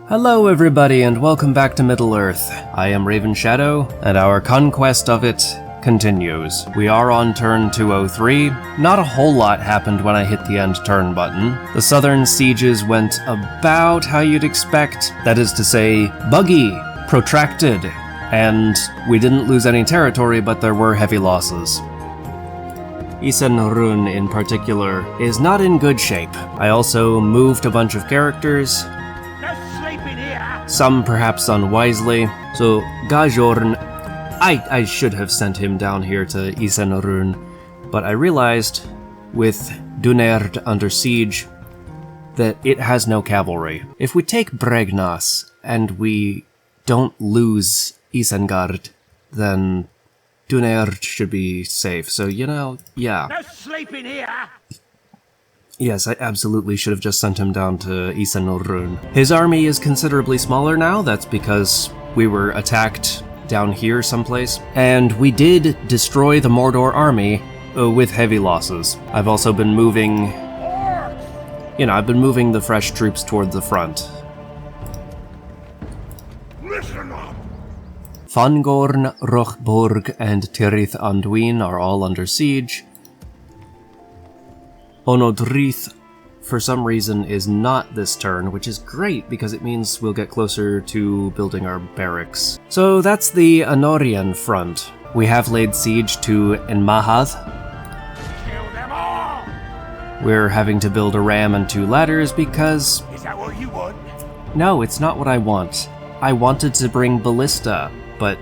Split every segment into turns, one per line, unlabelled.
Hello everybody and welcome back to Middle-earth. I am Raven Shadow, and our conquest of it continues. We are on turn 203. Not a whole lot happened when I hit the end turn button. The southern sieges went about how you'd expect. That is to say, buggy, protracted, and we didn't lose any territory, but there were heavy losses. Isenrun in particular is not in good shape. I also moved a bunch of characters, some perhaps unwisely. So Gajorn, I should have sent him down here to Isenrun, but I realized with Dunerd under siege that it has no cavalry. If we take Bregnas and we don't lose Isengard, then Dunerd should be safe. So, yeah.
No sleeping here!
Yes, I absolutely should have just sent him down to Isenrun. His army is considerably smaller now. That's because we were attacked down here someplace. And we did destroy the Mordor army with heavy losses. I've also been moving... I've been moving the fresh troops toward the front.
Listen up!
Fangorn, Rochborg, and Tirith Anduin are all under siege. Onodrith, for some reason, is not this turn, which is great because it means we'll get closer to building our barracks. So that's the Anorian front. We have laid siege to Enmahad.
Kill them all!
We're having to build a ram and 2 ladders because...
Is that what you want?
No, it's not what I want. I wanted to bring ballista, but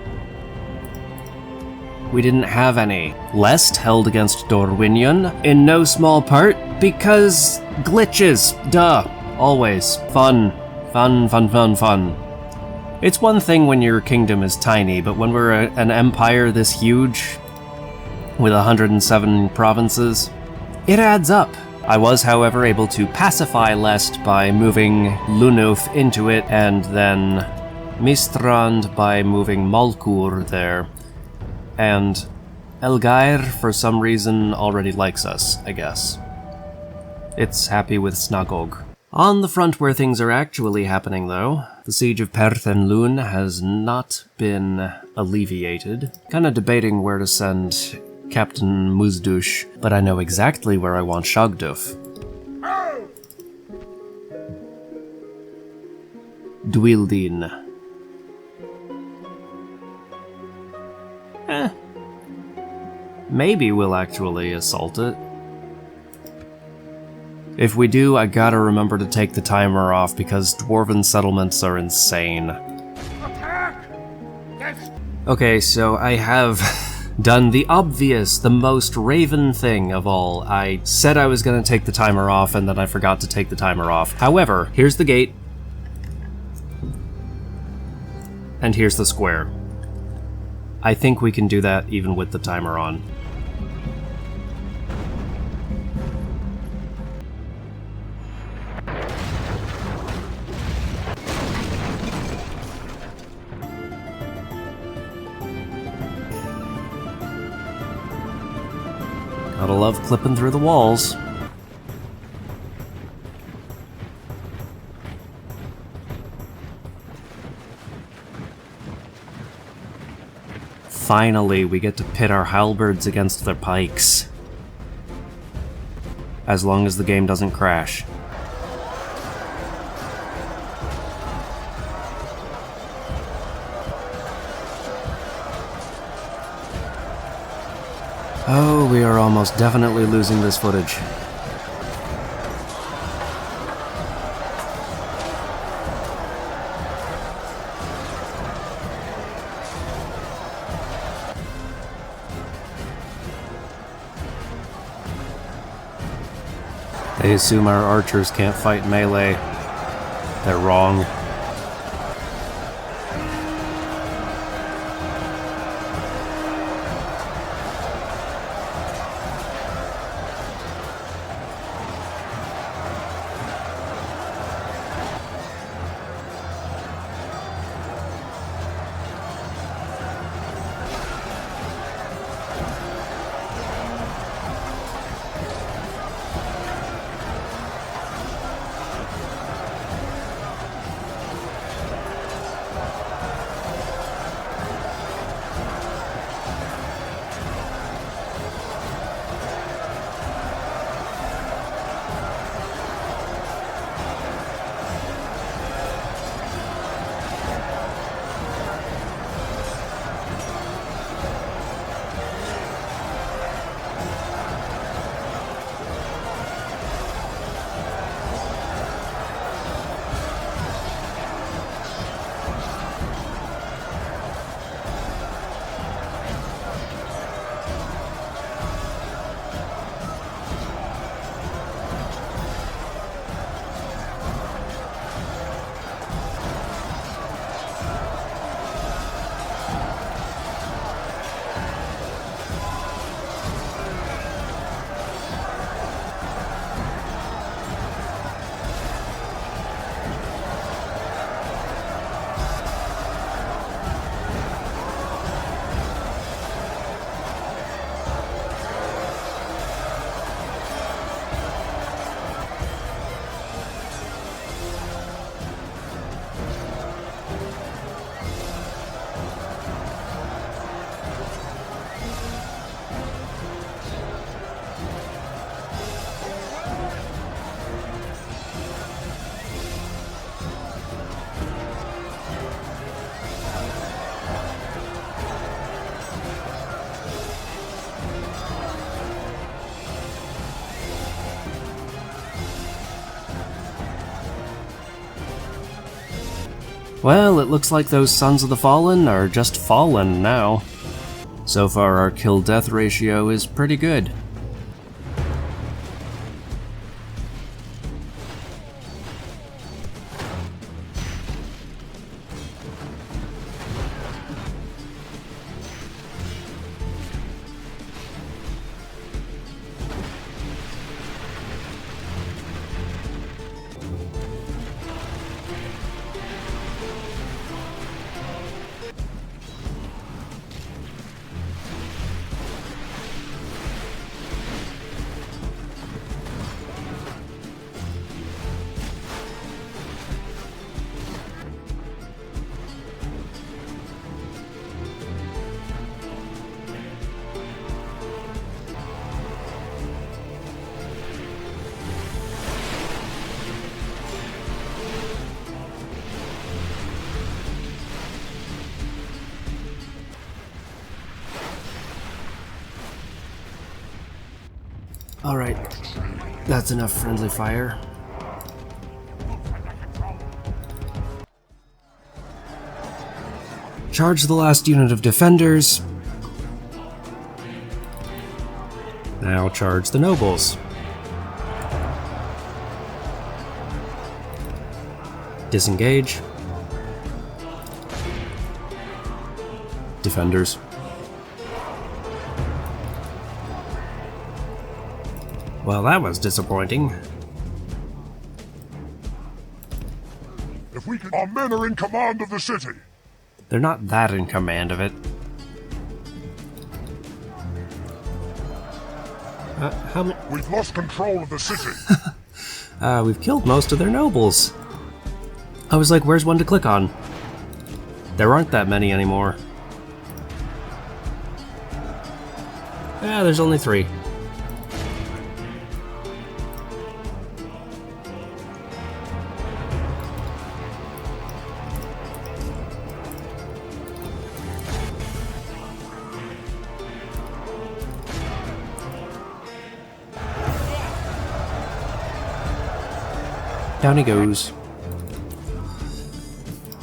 we didn't have any. Lest held against Dorwinion, in no small part because glitches. Duh. Always. Fun. Fun. It's one thing when your kingdom is tiny, but when we're an empire this huge, with 107 provinces, it adds up. I was, however, able to pacify Lest by moving Lunuf into it, and then Mistrand by moving Malkur there. And Elgair, for some reason, already likes us, I guess. It's happy with Snagog. On the front where things are actually happening, though, the siege of Perthenlun has not been alleviated. Kinda debating where to send Captain Muzdush, but I know exactly where I want Shagduf. Dwildin. Maybe we'll actually assault it. If we do, I gotta remember to take the timer off because dwarven settlements are insane.
Attack! Yes!
Okay, so I have done the obvious, the most Raven thing of all. I said I was gonna take the timer off and then I forgot to take the timer off. However, here's the gate. And here's the square. I think we can do that even with the timer on. Gotta love clipping through the walls. Finally, we get to pit our halberds against their pikes. As long as the game doesn't crash. Oh, we are almost definitely losing this footage. They assume our archers can't fight melee. They're wrong. Well, it looks like those Sons of the Fallen are just fallen now. So far, our kill-death ratio is pretty good. Alright, that's enough friendly fire. Charge the last unit of defenders. Now charge the nobles. Disengage. Defenders. Well, that was disappointing.
If we can, our men are in command of the city.
They're not that in command of it. How many?
We've lost control of the city.
We've killed most of their nobles. I was like, where's one to click on? There aren't that many anymore. Yeah, there's only 3. Down he goes.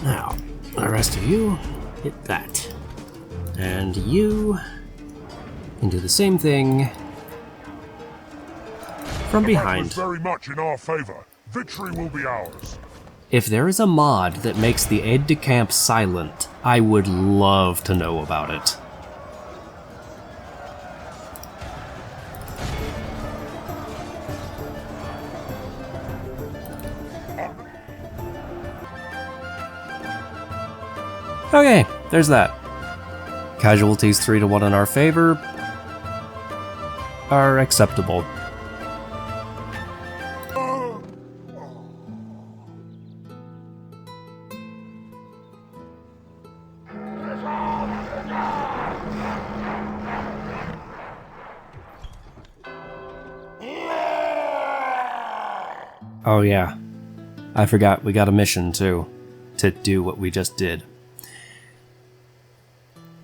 Now, the rest of you, hit that. And you can do the same thing from behind.
The very much in our favor. Victory will be ours.
If there is a mod that makes the aide-de-camp silent, I would love to know about it. Okay, there's that. Casualties 3-1 in our favor are acceptable. Oh yeah, I forgot we got a mission too, to do what we just did.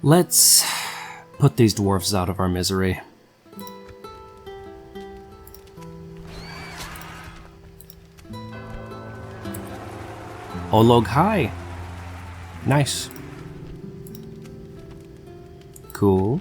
Let's put these dwarfs out of our misery. Olog High. Nice. Cool.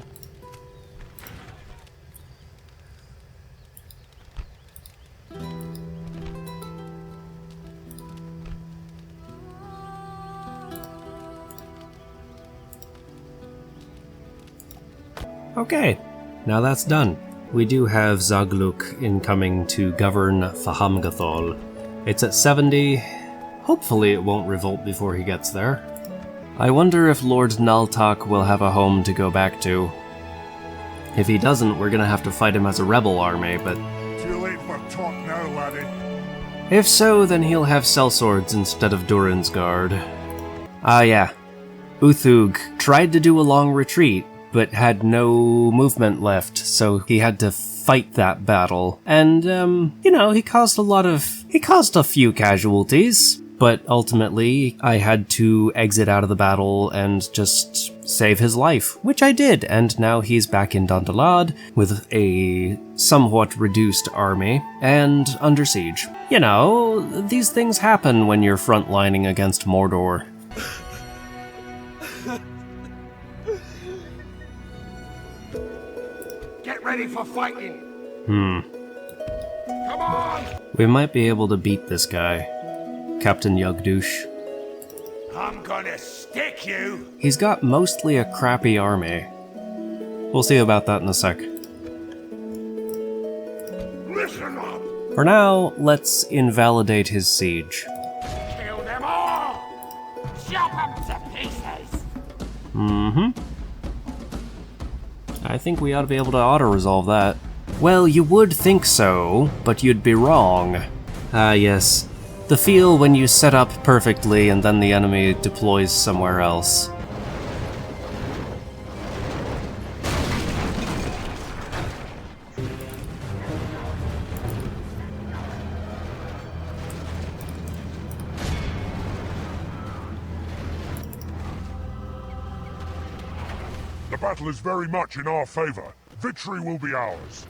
Okay, now that's done. We do have Zagluk incoming to govern Fahamgathol. It's at 70. Hopefully it won't revolt before he gets there. I wonder if Lord Naltak will have a home to go back to. If he doesn't, we're gonna have to fight him as a rebel army, but...
Too late for talk now, laddie.
If so, then he'll have sellswords instead of Durin's Guard. Ah yeah, Uthug tried to do a long retreat, but had no movement left, so he had to fight that battle. And, you know, he caused a few casualties, but ultimately I had to exit out of the battle and just save his life, which I did, and now he's back in Dandalad with a somewhat reduced army and under siege. You know, these things happen when you're frontlining against Mordor.
Get ready for fighting!
Hmm.
Come on!
We might be able to beat this guy. Captain Yugdouche.
I'm gonna stick you!
He's got mostly a crappy army. We'll see about that in a sec.
Listen up!
For now, let's invalidate his siege.
Kill them all! Chop them to pieces!
Mm-hmm. I think we ought to be able to auto-resolve that. Well, you would think so, but you'd be wrong. Ah, yes. The feel when you set up perfectly and then the enemy deploys somewhere else.
The battle is very much in our favor. Victory will be ours.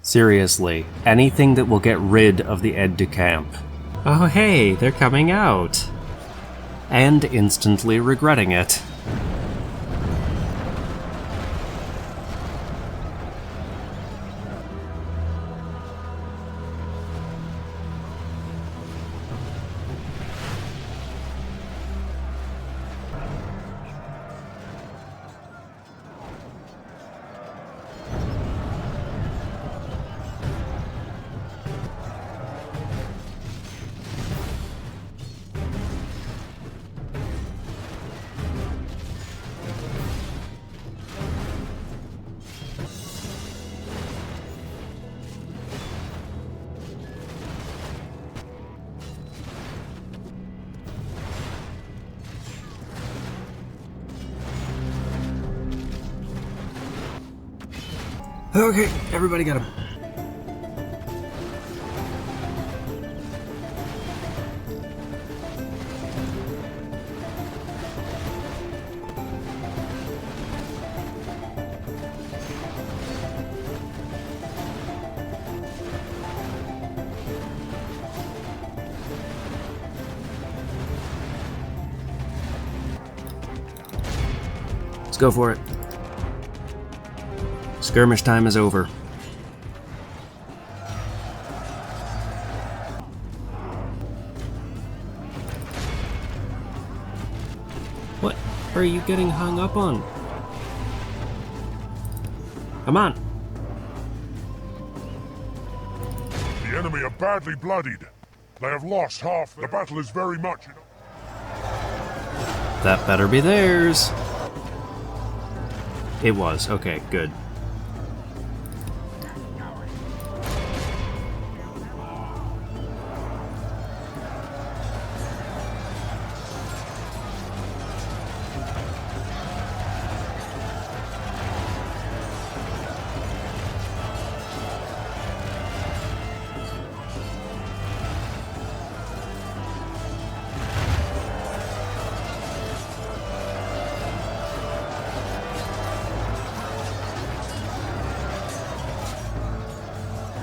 Seriously, anything that will get rid of the aide-de-camp. Oh hey, they're coming out! And instantly regretting it. Okay, everybody got him. Let's go for it. Skirmish time is over. What are you getting hung up on? Come on.
The enemy are badly bloodied. They have lost half. The battle is very much in...
That better be theirs. It was. Okay, good.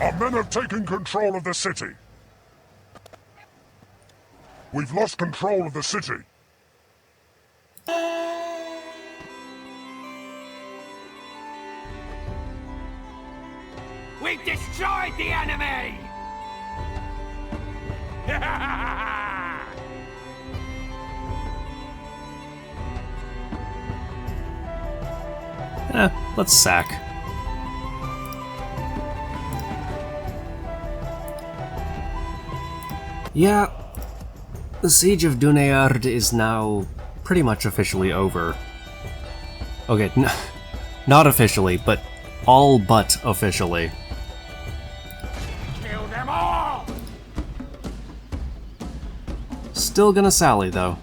Our men have taken control of the city. We've lost control of the city.
We've destroyed the enemy!
Let's sack. Yeah, the siege of Duneyard is now pretty much officially over. Okay, not officially, but all but officially.
Kill them all!
Still gonna sally, though.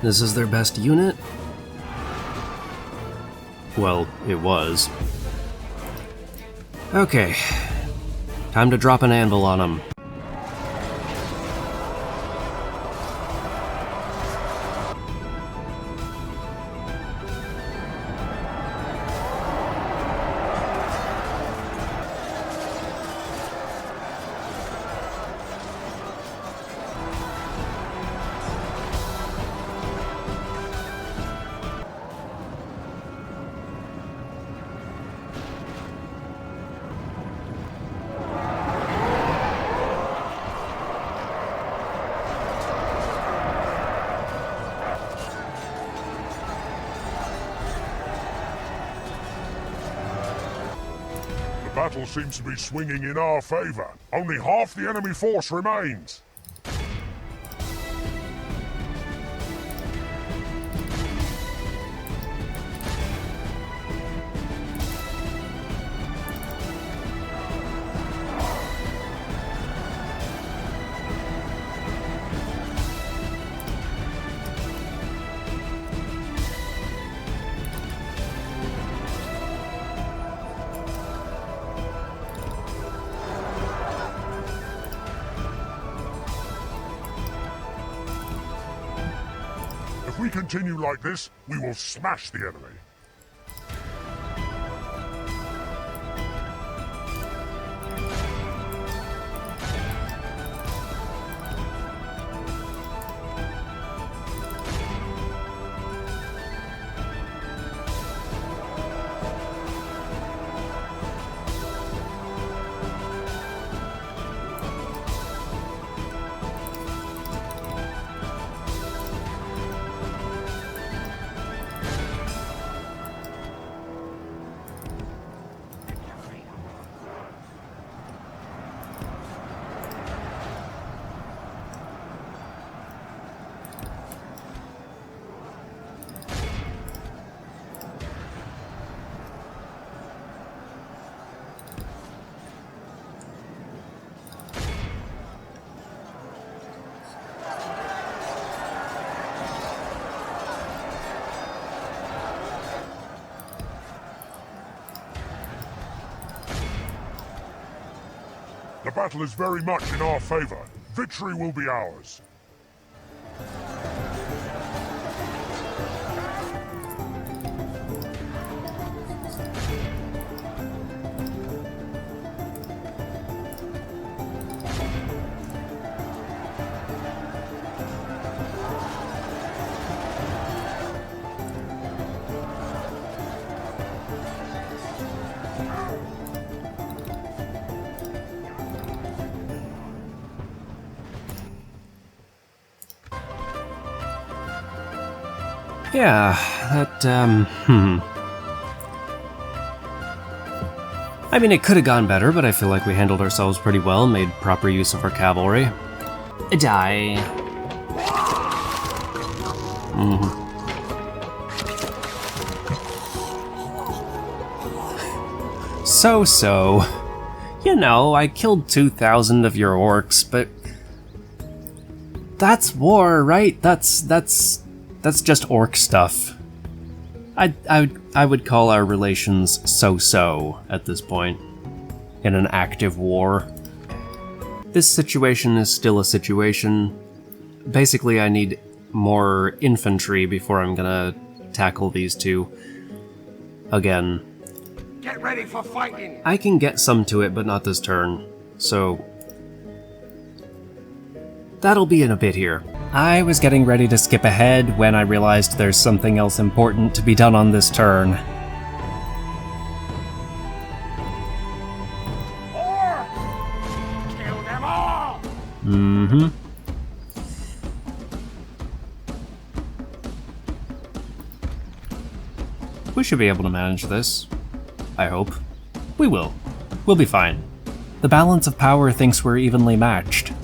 This is their best unit? Well, it was. Okay. Time to drop an anvil on him.
The battle seems to be swinging in our favor. Only half the enemy force remains. If we continue like this, we will smash the enemy. The battle is very much in our favor. Victory will be ours.
Yeah, that, I mean, it could have gone better, but I feel like we handled ourselves pretty well, made proper use of our cavalry. Die. So. You know, I killed 2,000 of your orcs, but that's war, right? That's just orc stuff. I would call our relations so-so at this point, in an active war. This situation is still a situation. Basically, I need more infantry before I'm gonna tackle these two again.
Get ready for fighting!
I can get some to it, but not this turn, so that'll be in a bit here. I was getting ready to skip ahead when I realized there's something else important to be done on this turn.
Orcs! Kill them all!
We should be able to manage this. I hope. We will. We'll be fine. The balance of power thinks we're evenly matched.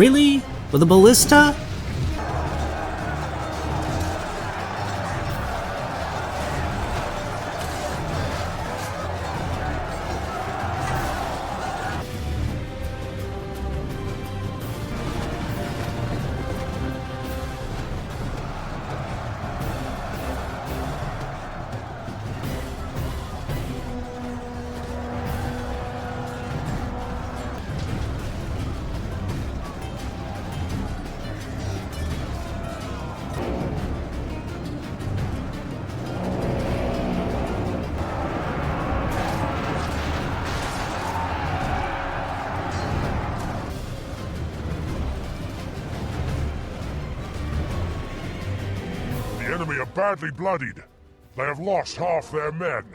Really? With a ballista?
The enemy are badly bloodied. They have lost half their men.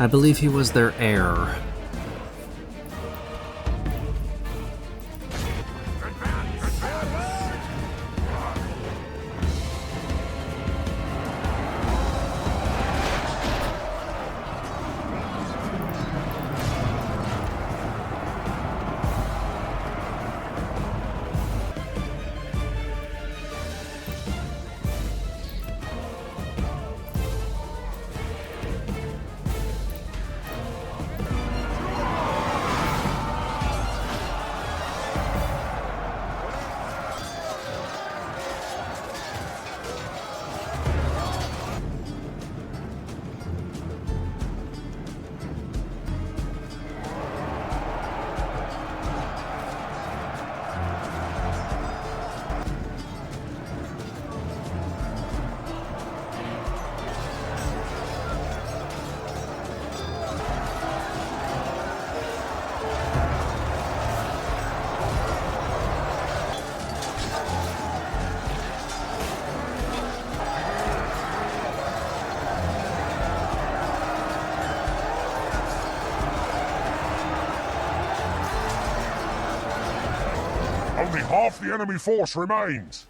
I believe he was their heir.
Only half the enemy force remains.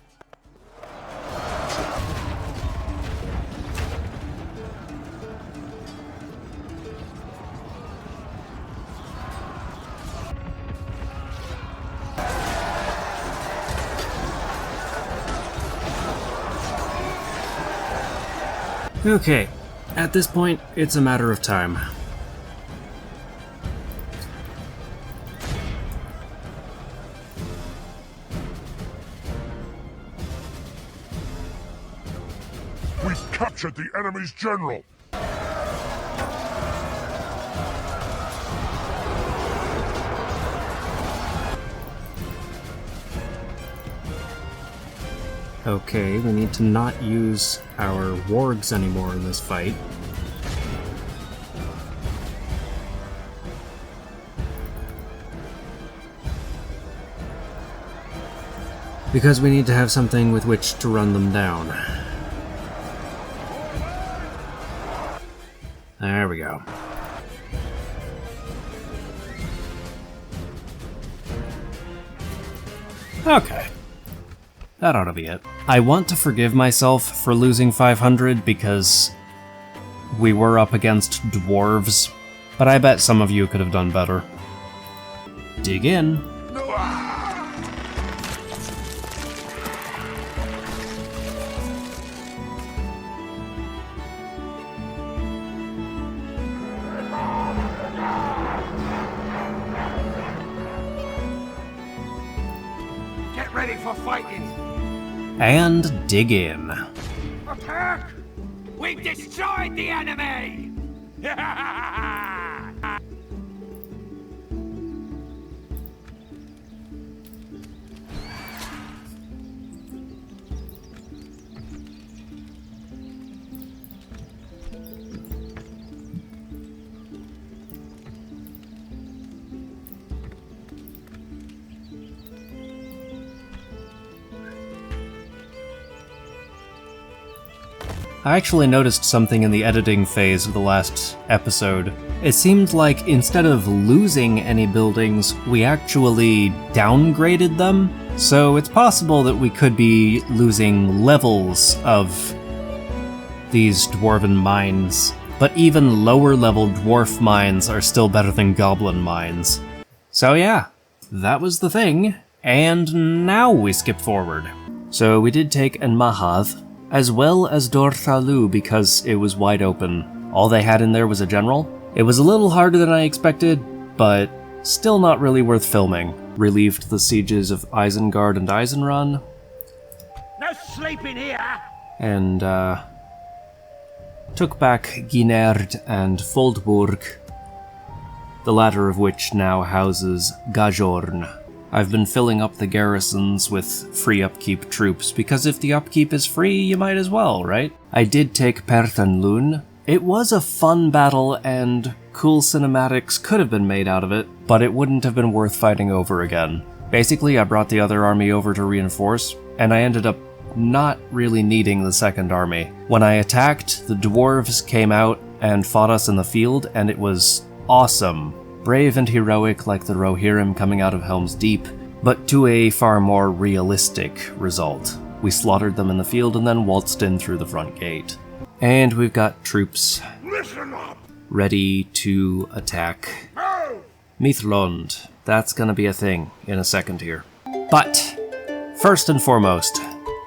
Okay, at this point, it's a matter of time.
We've captured the enemy's general.
Okay, we need to not use our wargs anymore in this fight. Because we need to have something with which to run them down. There we go. Okay. That ought to be it. I want to forgive myself for losing 500 because we were up against dwarves, but I bet some of you could have done better. Dig in.
Get ready for fighting.
And dig in.
Attack! We've destroyed the enemy!
I actually noticed something in the editing phase of the last episode. It seemed like instead of losing any buildings, we actually downgraded them. So it's possible that we could be losing levels of these dwarven mines. But even lower level dwarf mines are still better than goblin mines. So yeah, that was the thing. And now we skip forward. So we did take Enmahath, as well as Dorthalu because it was wide open. All they had in there was a general. It was a little harder than I expected, but still not really worth filming. Relieved the sieges of Isengard and Eisenrun.
No sleeping here!
And, took back Ginerd and Foldburg, the latter of which now houses Gajorn. I've been filling up the garrisons with free upkeep troops, because if the upkeep is free, you might as well, right? I did take Perthanlun. It was a fun battle, and cool cinematics could have been made out of it, but it wouldn't have been worth fighting over again. Basically, I brought the other army over to reinforce, and I ended up not really needing the second army. When I attacked, the dwarves came out and fought us in the field, and it was awesome. Brave and heroic like the Rohirrim coming out of Helm's Deep, but to a far more realistic result. We slaughtered them in the field and then waltzed in through the front gate. And we've got troops
Listen up!
ready to attack
Move!
Mithlond. That's gonna be a thing in a second here. But, first and foremost,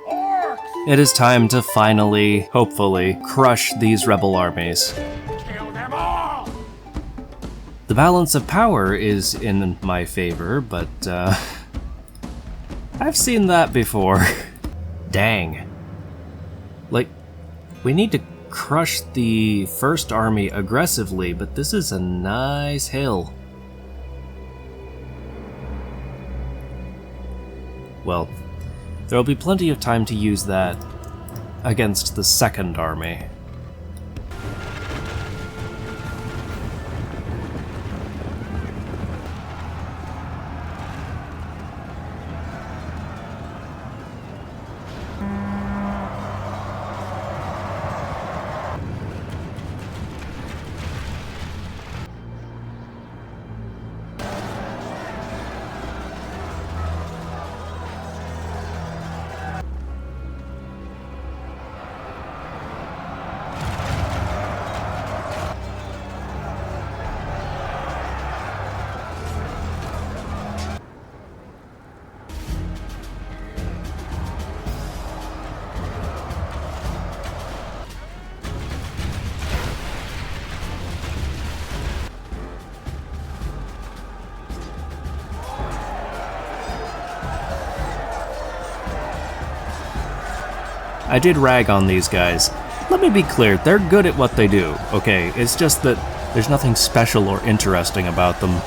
Orcs!
it is time to finally, hopefully, crush these rebel armies.
Kill them all!
The balance of power is in my favor, but, I've seen that before. Dang. Like, we need to crush the first army aggressively, but this is a nice hill. Well, there'll be plenty of time to use that against the second army. I did rag on these guys. Let me be clear, they're good at what they do, okay? It's just that there's nothing special or interesting about them.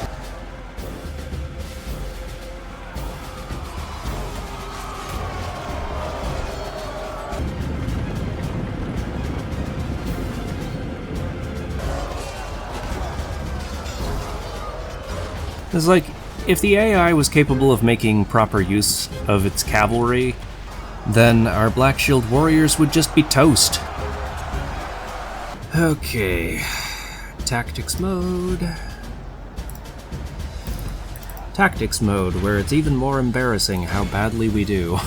It's like, if the AI was capable of making proper use of its cavalry, then our Black Shield warriors would just be toast. Okay, tactics mode. Tactics mode, where it's even more embarrassing how badly we do.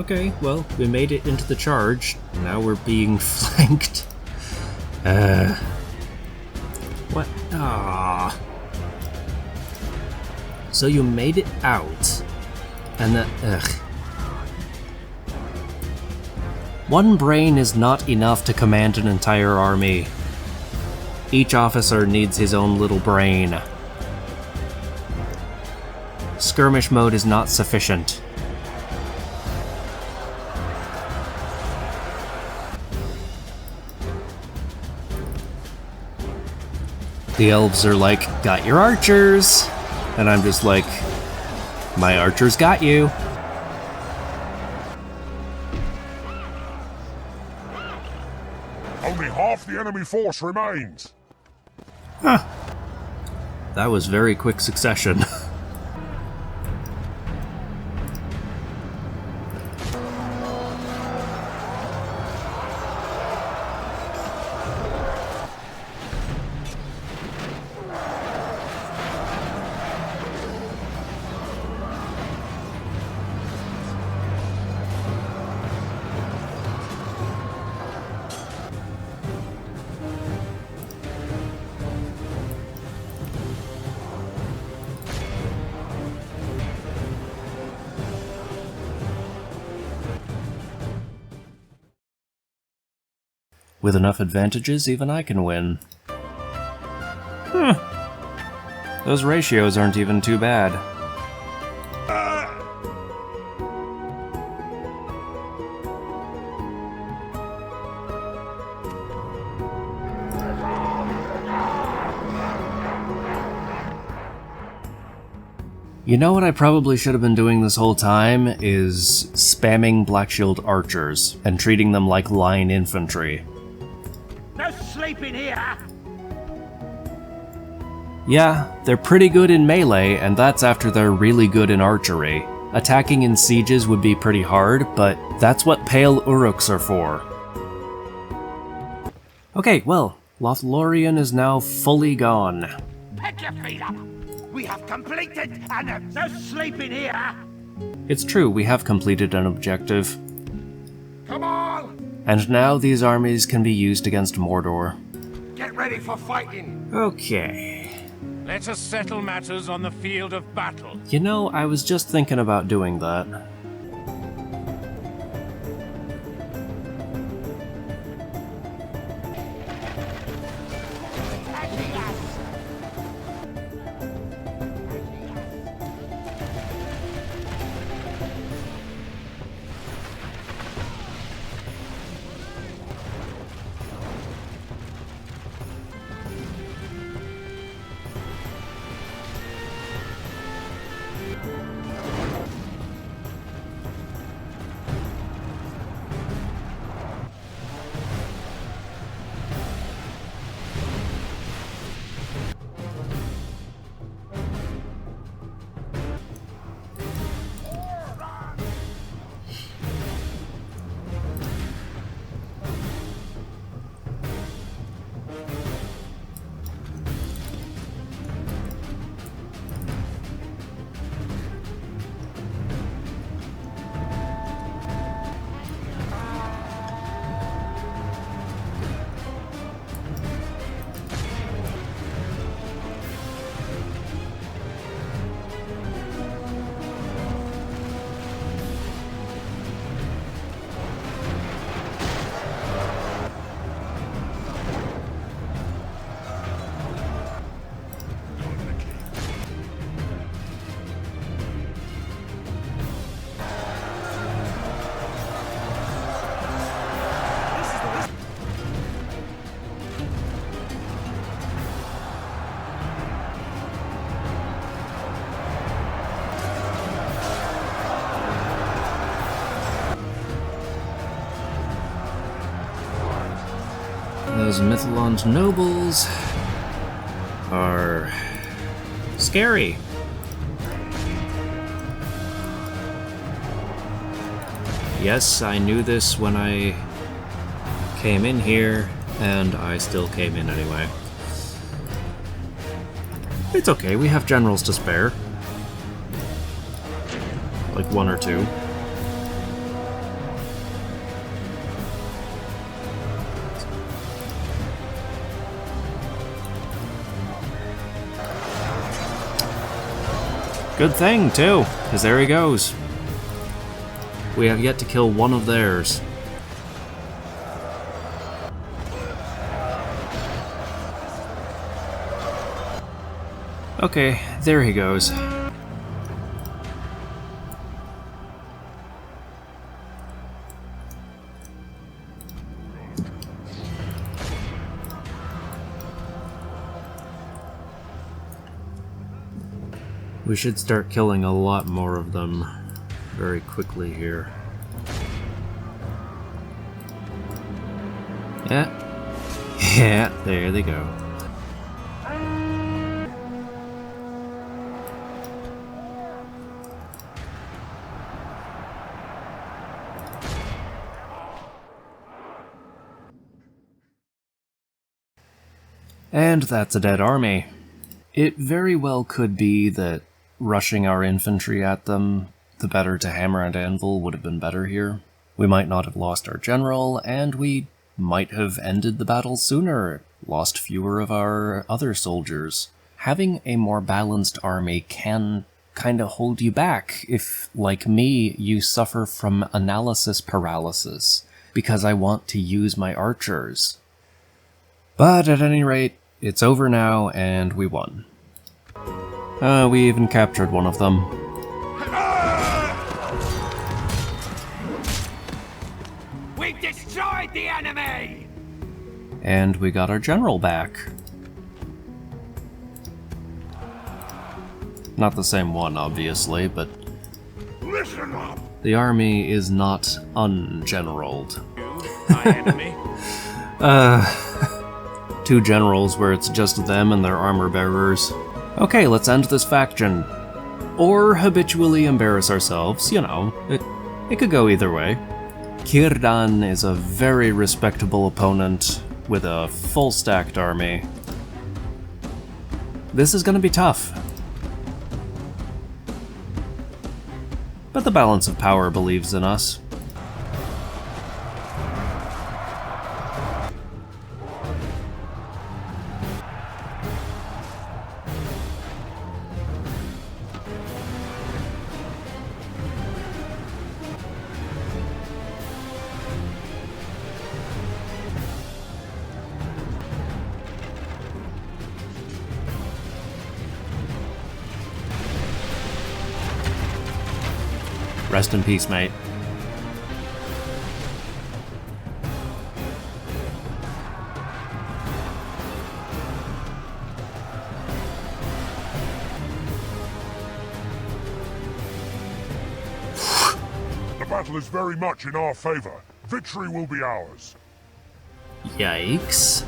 Okay, well, we made it into the charge. Now we're being flanked. What? Ah. So you made it out. And that... Ugh. One brain is not enough to command an entire army. Each officer needs his own little brain. Skirmish mode is not sufficient. The elves are like, got your archers! And I'm just like, my archers got you.
Only half the enemy force remains.
Huh. That was very quick succession. With enough advantages, even I can win. Those ratios aren't even too bad. You know what I probably should have been doing this whole time is spamming Black Shield archers and treating them like line infantry.
No sleeping here!
Yeah, they're pretty good in melee, and that's after they're really good in archery. Attacking in sieges would be pretty hard, but that's what Pale Uruks are for. Okay, well, Lothlorien is now fully gone.
Pick your feet up! We have completed an... No sleeping here!
It's true, we have completed an objective.
Come on!
And now these armies can be used against Mordor.
Get ready for fighting!
Okay.
Let us settle matters on the field of battle.
You know, I was just thinking about doing that. Those Mythalon's nobles are scary. Yes, I knew this when I came in here, and I still came in anyway. It's okay, we have generals to spare. Like one or two. Good thing, too, because there he goes. We have yet to kill one of theirs. Okay, there he goes. We should start killing a lot more of them very quickly here. Yeah. Yeah, there they go. And that's a dead army. It very well could be that rushing our infantry at them, the better to hammer and anvil would have been better here. We might not have lost our general, and we might have ended the battle sooner, lost fewer of our other soldiers. Having a more balanced army can kinda hold you back if, like me, you suffer from analysis paralysis, because I want to use my archers. But at any rate, it's over now, and we won. We even captured one of them.
We destroyed the enemy!
And we got our general back. Not the same one, obviously, but
Listen up!
the army is not ungeneraled.
My enemy.
Two generals where it's just them and their armor bearers. Okay, let's end this faction. Or habitually embarrass ourselves, you know, it could go either way. Kirdan is a very respectable opponent with a full stacked army. This is gonna be tough. But the balance of power believes in us. Rest in peace, mate.
The battle is very much in our favor. Victory will be ours.
Yikes.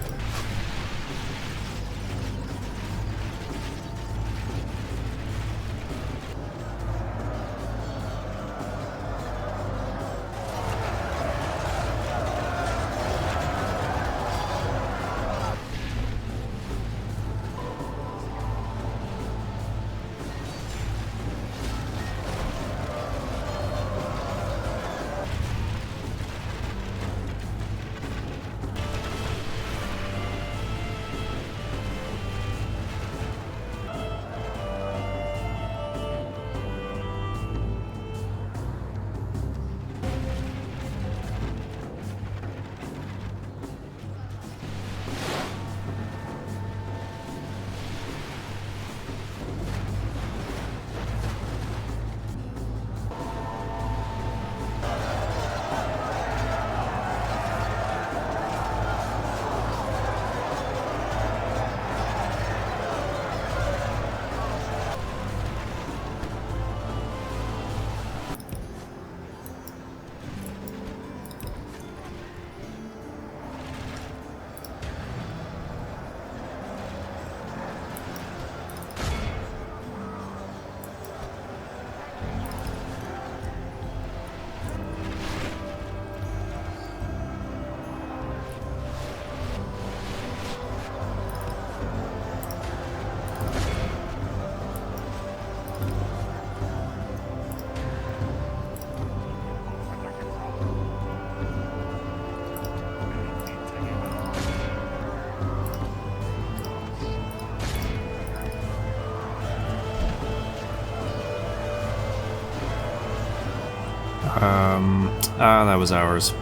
That was ours.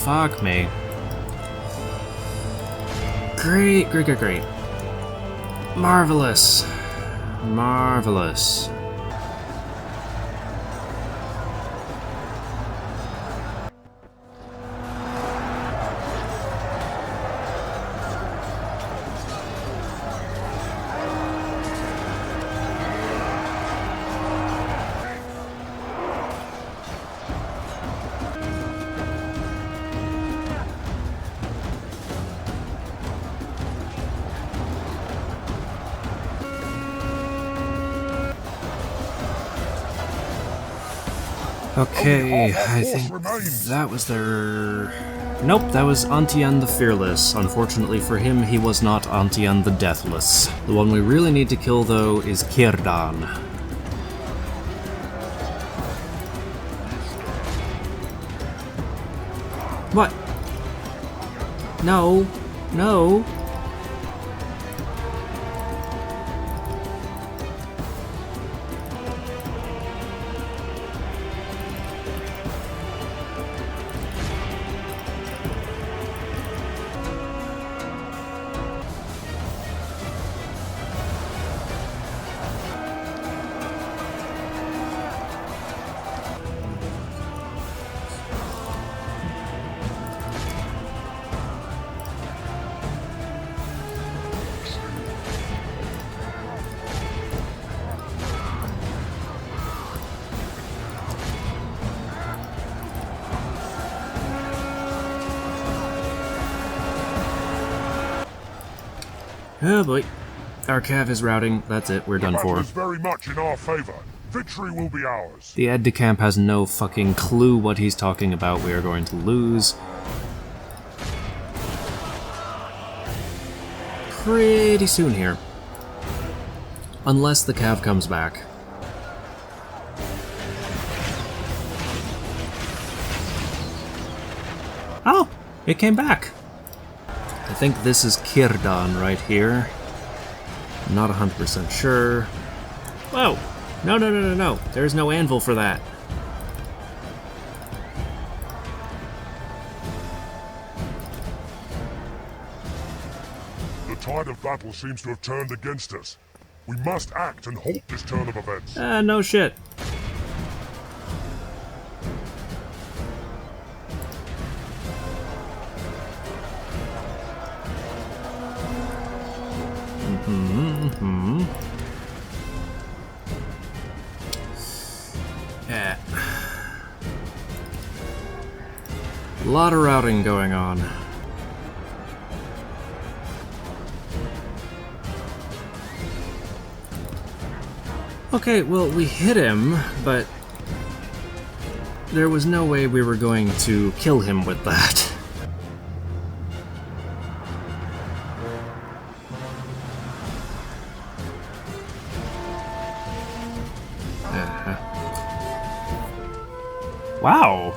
Fuck me. Great, great, great, great. Marvelous. Marvelous. Okay, I think that was their... Nope, that was Antian the Fearless. Unfortunately for him, he was not Antian the Deathless. The one we really need to kill, though, is Kirdan. What? No. No. Oh boy. Our cav is routing. That's it. We're done for.
Is very much in our favor. Victory will be ours.
The aide de camp has no fucking clue what he's talking about. We are going to lose. Pretty soon here. Unless the cav comes back. Oh! It came back! I think this is Kirdan right here. I'm not 100% sure. Whoa! No, no, no, no, no. There's no anvil for that.
The tide of battle seems to have turned against us. We must act and halt this turn of events.
No shit. Yeah. A lot of routing going on. Okay, well, we hit him, but there was no way we were going to kill him with that. Wow!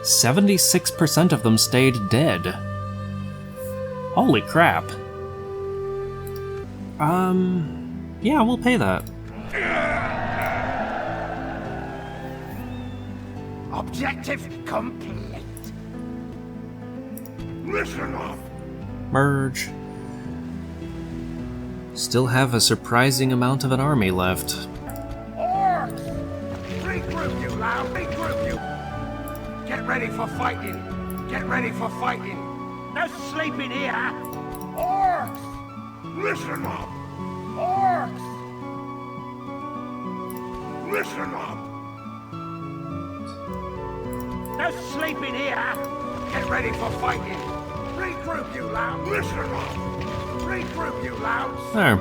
76% of them stayed dead. Holy crap. Yeah, we'll pay that.
Objective complete. Listen up.
Merge. Still have a surprising amount of an army left.
Orcs! Regroup, you loud! Regroup, you! Get ready for fighting! Get ready for fighting! No sleeping here! Orcs! Listen up! Orcs! Listen up! No sleeping here! Get ready for fighting! Regroup, you loud! Listen up! Regroup, you louds!
There.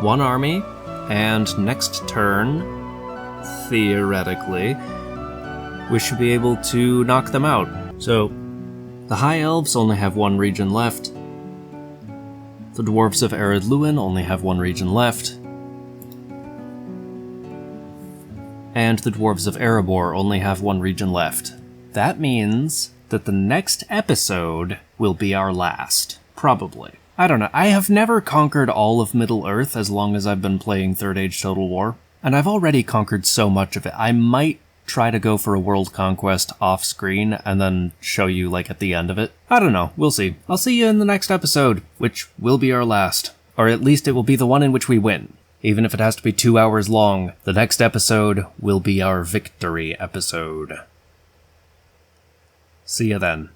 One army, and next turn, theoretically, we should be able to knock them out. So, the High Elves only have one region left. The Dwarves of Ered Luin only have one region left. And the Dwarves of Erebor only have one region left. That means that the next episode will be our last. Probably. I don't know. I have never conquered all of Middle-earth as long as I've been playing Third Age Total War. And I've already conquered so much of it. I might try to go for a world conquest off screen and then show you like at the end of it. I don't know. We'll see. I'll see you in the next episode, which will be our last. Or at least it will be the one in which we win. Even if it has to be 2 hours long, the next episode will be our victory episode. See you then.